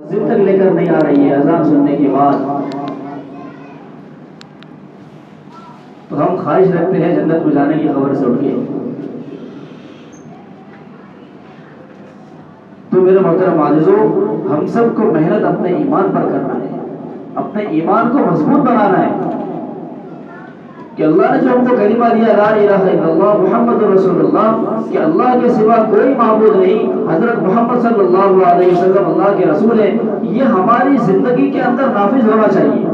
مسجد تک لے کر نہیں آ رہی ہے اذان سننے کے بعد، تو ہم خواہش رکھتے ہیں جنت میں جانے کی خبر سے اٹھ کے۔ تو میرے محترم عزیزو، ہم سب کو محنت اپنے ایمان پر کرنا ہے، اپنے ایمان کو مضبوط بنانا ہے کہ اللہ نے جو ہم کو کلمہ دیا لا الہ الا اللہ محمد رسول اللہ، کہ اللہ کے سوا کوئی معبود نہیں، حضرت محمد صلی اللہ علیہ وسلم اللہ کے رسول ہیں، یہ ہماری زندگی کے اندر نافذ ہونا چاہیے۔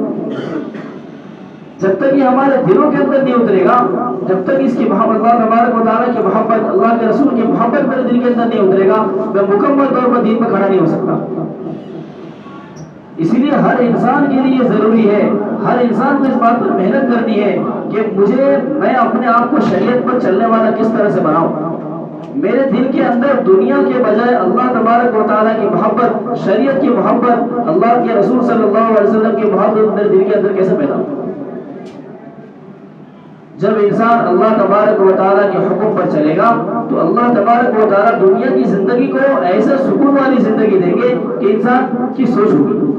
جب تک یہ ہمارے دلوں کے اندر نہیں اترے گا، جب تک اس کی محبت، اللہ تبارک و تعالیٰ کی محبت، اللہ کے رسول کی محبت میرے دل کے اندر نہیں اترے گا، میں مکمل طور پر دین پر کھڑا نہیں ہو سکتا۔ اسی لیے ہر انسان کے لیے یہ ضروری ہے، ہر انسان کو اس بات پر محنت کرنی ہے کہ میں اپنے آپ کو شریعت پر چلنے والا کس طرح سے بناؤں۔ میرے دل کے اندر دنیا کے بجائے اللہ تبارک و تعالیٰ کی محبت، شریعت کی محبت، اللہ کے رسول صلی اللہ علیہ وسلم کی محبت میرے دل کے اندر کیسے پیدا ہو؟ جب انسان اللہ تبارک و تعالیٰ کے حکم پر چلے گا تو اللہ تبارک و تعالیٰ دنیا کی زندگی کو ایسے سکون والی زندگی دیں گے کہ انسان کی سوچ ہوگی،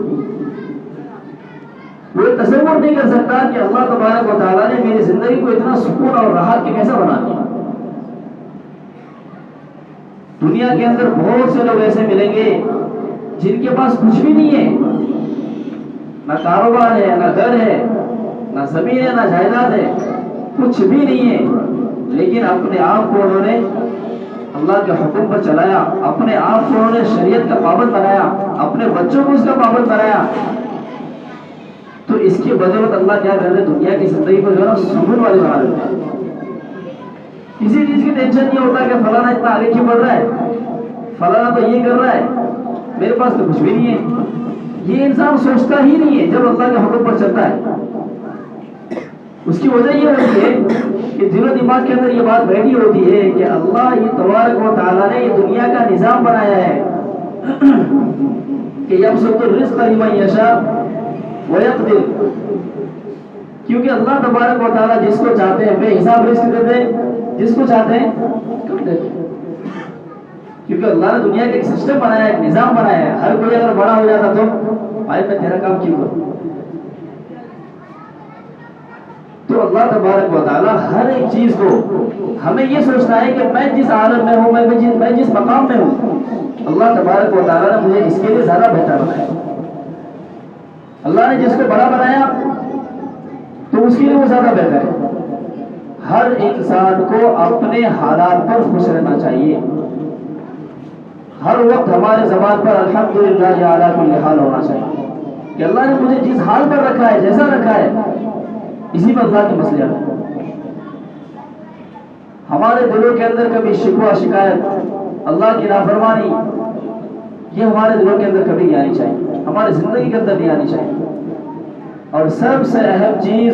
وہ تصور نہیں کر سکتا کہ اللہ تبارک و تعالیٰ نے میری زندگی کو اتنا سکون اور راحت کے کیسا بنا دیا۔ دنیا کے اندر بہت سے لوگ ایسے ملیں گے جن کے پاس کچھ بھی نہیں ہے، نہ کاروبار ہے، نہ گھر ہے، نہ زمین ہے، نہ جائیداد ہے، کچھ بھی نہیں ہے، لیکن اپنے آپ کو انہوں نے اللہ کے حکم پر چلایا، اپنے آپ کو انہوں نے شریعت کا پابند بنایا، اپنے بچوں کو اس کا پابند بنایا، تو اس کی بدولت اللہ کیا کر رہے، دنیا کی زندگی کو جو ہے نا سکون والی بنا دیتے ہیں۔ کسی چیز کی ٹینشن نہیں ہوتا کہ فلانا اتنا آگے کیوں بڑھ رہا ہے، فلانا تو یہ کر رہا ہے، میرے پاس تو کچھ بھی نہیں ہے۔ یہ انسان سوچتا ہی نہیں ہے جب اللہ کے حکم پر چلتا ہے۔ اس کی وجہ یہ ہوتی ہے کہ دل و دماغ کے اندر یہ بات بیٹھی ہوتی ہے کہ اللہ یہ تبارک و تعالیٰ نے یہ دنیا کا نظام بنایا ہے کہ یبسط الرزق لمن یشاء ویقدر، کیونکہ اللہ تبارک و تعالیٰ جس کو چاہتے ہیں بے حساب رزق دیتے ہیں، جس کو چاہتے ہیں کم دیتے ہیں، کیونکہ اللہ نے دنیا کا ایک سسٹم بنایا ہے، ایک نظام بنایا ہے۔ ہر کوئی اگر بڑا ہو جاتا تو بھائی میں تیرا کام کیوں کروں؟ تو اللہ تبارک و تعالیٰ ہر ایک چیز کو ہمیں یہ سوچنا ہے کہ میں جس عالم میں ہوں، میں جس مقام میں ہوں، اللہ تبارک و تعالیٰ نے مجھے اس کے لیے زیادہ بہتر بنایا۔ اللہ نے جس کو بڑا بنایا تو اس کے لیے وہ زیادہ بہتر ہے۔ ہر انسان کو اپنے حالات پر خوش رہنا چاہیے، ہر وقت ہمارے زبان پر الحمدللہ علی کل حال ہونا چاہیے کہ اللہ نے مجھے جس حال پر رکھا ہے، جیسا رکھا ہے، اسی پر اللہ کی مسئلہ ہے۔ ہمارے دلوں کے اندر کبھی شکوہ، شکایت، اللہ کی نافرمانی، یہ ہمارے دلوں کے اندر کبھی نہیں آنی چاہیے، ہماری زندگی کے اندر نہیں آنی چاہیے۔ اور سب سے اہم چیز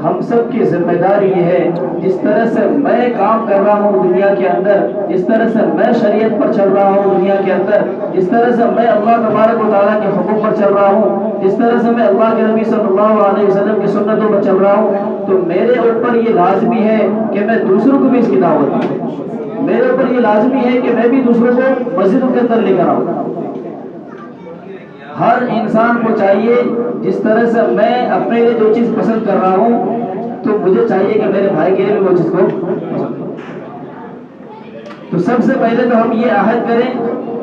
ہم سب کی ذمہ داری یہ ہے، جس طرح سے میں کام کر رہا ہوں دنیا کے اندر، جس طرح سے میں شریعت پر چل رہا ہوں دنیا کے اندر، جس طرح سے میں اللہ تبارک و تعالیٰ کے حکم پر چل رہا ہوں، جس طرح سے میں اللہ کے نبی صلی اللہ علیہ وسلم کی سنتوں پر چل رہا ہوں، تو میرے اوپر یہ لازمی ہے کہ میں دوسروں کو بھی اس کی دعوت دوں۔ میرے اوپر یہ لازمی ہے کہ میں بھی دوسروں کو مسجدوں کے اندر لے کر آؤں۔ ہر انسان کو چاہیے جس طرح سے میں اپنے لیے جو چیز پسند کر رہا ہوں تو مجھے چاہیے کہ میرے بھائی کے لیے بھی وہ چیز کو پسند کروں۔ تو سب سے پہلے تو ہم یہ عہد کریں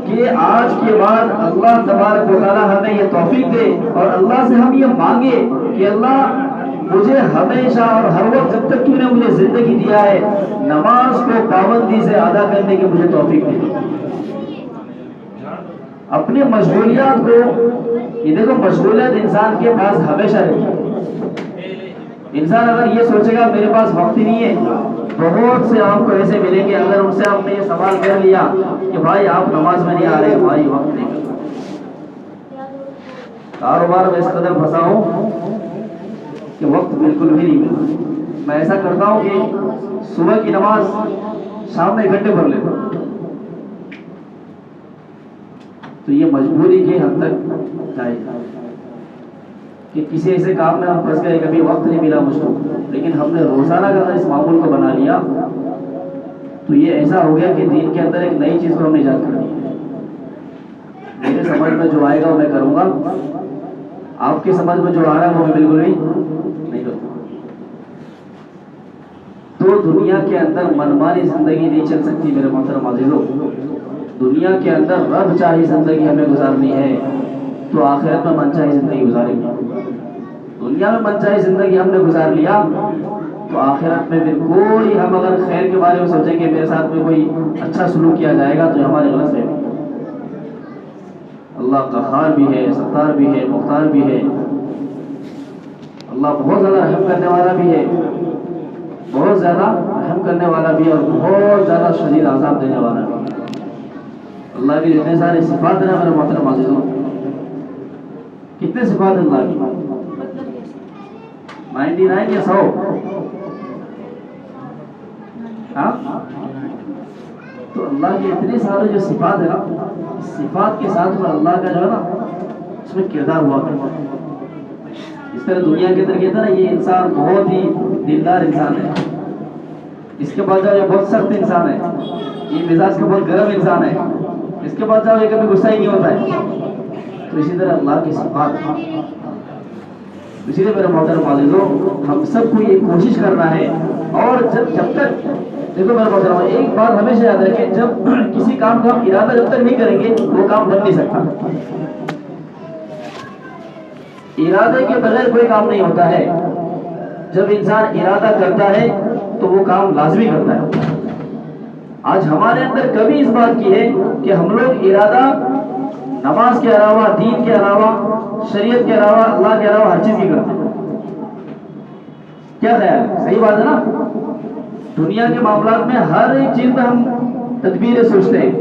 کہ آج کے بعد اللہ تبارک و تعالیٰ ہمیں یہ توفیق دے، اور اللہ سے ہم یہ مانگے کہ اللہ مجھے ہمیشہ اور ہر وقت جب تک تو نے مجھے زندگی دیا ہے، نماز کو پابندی سے ادا کرنے کی مجھے توفیق دے۔ اپنی مشغولیات کو، یہ دیکھو مشغولیت انسان کے پاس ہمیشہ رہتی ہے۔ انسان اگر یہ سوچے گا میرے پاس وقت ہی نہیں ہے، بہت سے آپ کو ایسے ملیں گے، اگر ان سے آپ نے یہ سوال کر لیا کہ بھائی آپ نماز میں نہیں آ رہے، بھائی وقت نہیں کرتا، کاروبار میں اس قدر پھنسا ہوں کہ وقت بالکل بھی نہیں ملتا، میں ایسا کرتا ہوں کہ صبح کی نماز شام میں 1 گھنٹے پڑھ لیتا ہوں۔ تو یہ مجبوری کے حد تک جائے کہ کسی ایسے کام میں ہم پھنس گئے، کبھی وقت نہیں ملا مجھ کو، لیکن ہم نے روزانہ کا اس معمول کو بنا لیا، تو یہ ایسا ہو گیا کہ دین کے اندر ایک نئی چیز کو ہم نے ایجاد کر دی۔ میرے समझ में जो आएगा वो मैं करूँगा, आपकी समझ में जो आ रहा है वो मैं बिल्कुल भी नहीं करूँगा। तो दुनिया के अंदर मनमानी जिंदगी नहीं चल सकती मेरे मोहतरम अज़ीज़ों। दुनिया के अंदर रब चाही जिंदगी हमें गुजारनी है तो आखिरत में मनचाही जिंदगी गुजारेंगे। दुनिया में मनचाही जिंदगी हमने गुजार लिया तो आखिरत में फिर कोई, हम अगर खैर के बारे में सोचेंगे मेरे साथ में कोई अच्छा सलूक किया जाएगा तो हमारे गलत फहमी। अल्लाह क़हार भी है, सत्तार भी है, मुख्तार भी है। अल्लाह बहुत ज़्यादा रहम करने वाला भी है, बहुत ज़्यादा रहम करने वाला भी है और बहुत ज़्यादा शदीद अज़ाब देने वाला भी। अल्लाह की जितने सारे सिफात हैं मेरे मोहतरम अज़ीज़ों, कितने सिफात अल्लाह की, 99 या 100? हाँ, तो अल्लाह के इतने सारे जो सिफात है ना, सिफात के साथ में अल्लाह का जो है ना उसमें किरदार हुआ करता है। इस तरह दुनिया के अंदर कहता है ना ये इंसान बहुत ही दिलदार इंसान है, इसके बाद जाओ ये बहुत सख्त इंसान है, ये मिजाज का बहुत गर्म इंसान है, इसके बाद जाओ ये कभी गुस्सा ही नहीं होता है। तो इसी तरह अल्लाह की सिफात। इसीलिए मेरे मोहतरम अज़ीज़ों, हम सबको ये कोशिश करना है। और जब तक देखो मेरे मोहतरम, एक बात हमेशा याद रखें, जब किसी काम का हम इरादा जब तक नहीं करेंगे वो काम बन नहीं सकता। इरादे के बगैर कोई काम नहीं होता है। जब इंसान इरादा करता है तो वो काम लाजमी करता है। आज हमारे अंदर कमी इस बात की है कि हम लोग इरादा नमाज के अलावा, दीन के अलावा, शरीयत के अलावा, अल्लाह के अलावा हर चीज की करते हैं। क्या ख्याल है? सही बात है ना? दुनिया के मामलात में हर एक चीज में हम तदबीरें सोचते हैं,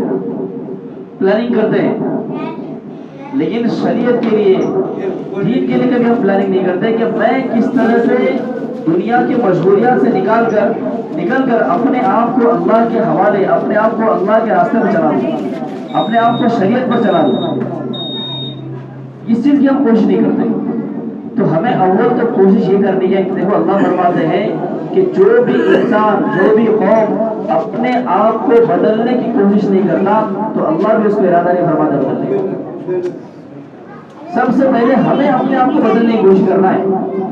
प्लानिंग करते हैं, लेकिन शरीयत के लिए, दीन के लिए कभी हम प्लानिंग नहीं करते कि मैं किस तरह से दुनिया की मशगूलियात से निकल कर अपने आप को अल्लाह के हवाले, अपने आप को अल्लाह के रास्ते पर चला दूं, अपने आप को शरीयत पर चला दूं। इस चीज की हम कोशिश नहीं करते। तो हमें अव्वल तो कोशिश ये करनी है कि देखो अल्लाह फरमाते हैं कि जो भी इंसान, जो भी कौम अपने आप को बदलने की कोशिश नहीं करता तो अल्लाह भी उसको इरादा नहीं फरमाता बदलने का। सबसे पहले हमें अपने आप को बदलने की कोशिश करना है।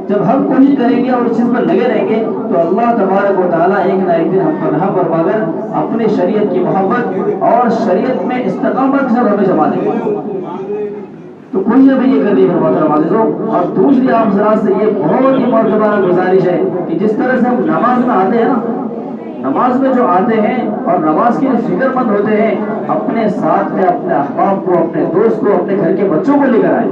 जब हम कोशिश करेंगे और इस चीज पर लगे रहेंगे तो अल्लाह तबारक व तआला एक ना एक दिन हम पर राह फरमाकर अपने शरीयत की मोहब्बत और शरीयत में इस्तिकामत से हमें जमा देंगे। तो कोई अभी ये कर दी मोहतरम। और दूसरी आप जरा से ये बहुत ही मर्तबा गुजारिश है कि जिस तरह से हम नमाज में आते हैं ना, नमाज में जो आते हैं और नमाज के लिए फिक्रमंद होते हैं, अपने साथ में अपने अहबाब को, अपने दोस्त को, अपने घर के बच्चों को लेकर आए।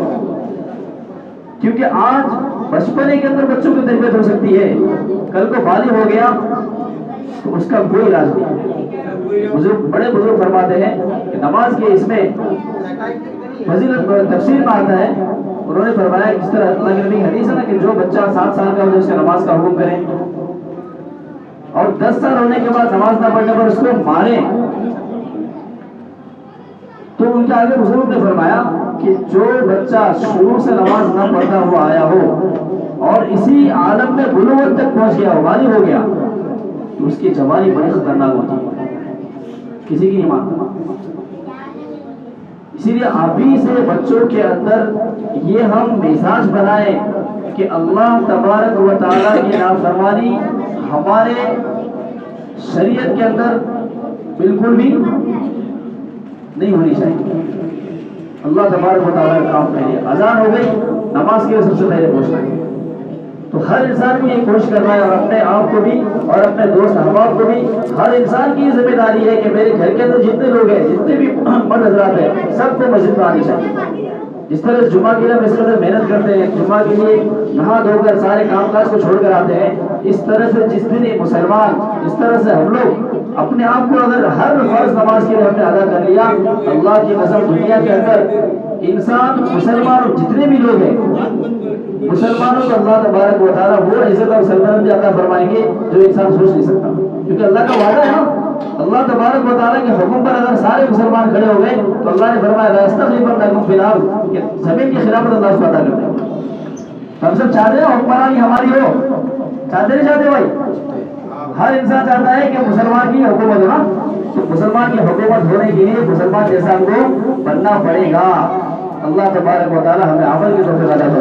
क्योंकि आज बचपने के अंदर बच्चों की तरबियत हो सकती है, कल को बालिग हो गया तो उसका कोई इलाज नहीं। बड़े बुजुर्ग फरमाते हैं कि नमाज के इसमें फजीलत तफसीर में आता है, उन्होंने फरमाया जिस तरह अल्लाह के नबी की हदीस है ना कि जो बच्चा 7 साल का हो जाए उसके नमाज का हुक्म करें और 10 साल होने के बाद नमाज ना पढ़ने पर उसको मारे। तो उनके आगे बुजुर्ग ने फरमाया कि जो बच्चा शुरू से नमाज न पढ़ता हुआ आया हो और इसी आलम में बुलूगत तक पहुंच गया हो, बालिग हो गया, तो उसकी जवानी बड़ी खतरनाक होती है, किसी की नहीं मानता। इसीलिए अभी से बच्चों के अंदर ये हम मिजाज बनाए कि अल्लाह तबारक व तआला की नाफरमानी हमारे शरीयत के अंदर बिल्कुल भी नहीं होनी चाहिए। अल्लाह तबारक व तआला का काम पहले अजान हो गई, नमाज के लिए सबसे पहले पहुंचना है। तो हर इंसान को ये कोशिश करना है और अपने आप को भी और अपने दोस्त अहबाब को भी। हर इंसान की जिम्मेदारी है कि मेरे घर के अंदर जितने लोग हैं, जितने भी मर्द हज़रात हैं, सबको मस्जिद में आनी चाहिए। जिस तरह जुमा के लिए हम इस तरह मेहनत करते हैं, जुमा के लिए नहा धोकर सारे कामकाज को छोड़कर आते हैं, इस तरह से जिस दिन ये मुसलमान, इस तरह से हम लोग अपने आप को अगर हर फर्ज नमाज के लिए हमने अदा कर लिया, अल्लाह की कसम दुनिया के अंदर इंसान, मुसलमान जितने भी लोग हैं, मुसलमानों को अल्लाह तबारक व तआला वो इज्जत और सल्तनत भी अता फरमाएंगे जो इंसान सोच नहीं सकता। क्योंकि अल्लाह का वादा है ना, अल्लाह तबारक व तआला के हुक्म पर अगर सारे मुसलमान खड़े हो गए तो अल्लाह ने फरमाया लास्तखलिफन्नकुम फिल अर्द, कि जमीन की खिलाफत अल्लाह से अदा कर देगा। हम सब चाहते हैं हुक्मरानी हमारी हो, चाहते नहीं चाहते भाई? हर इंसान चाहता है कि मुसलमान की हुकूमत हो ना, تو مسلمان کی حکومت ہونے کے لیے مسلمان جیسا ہم کو بننا پڑے گا. اللہ تبارک و تعالی ہمیں عمل کی توفیق عطا فرمائے.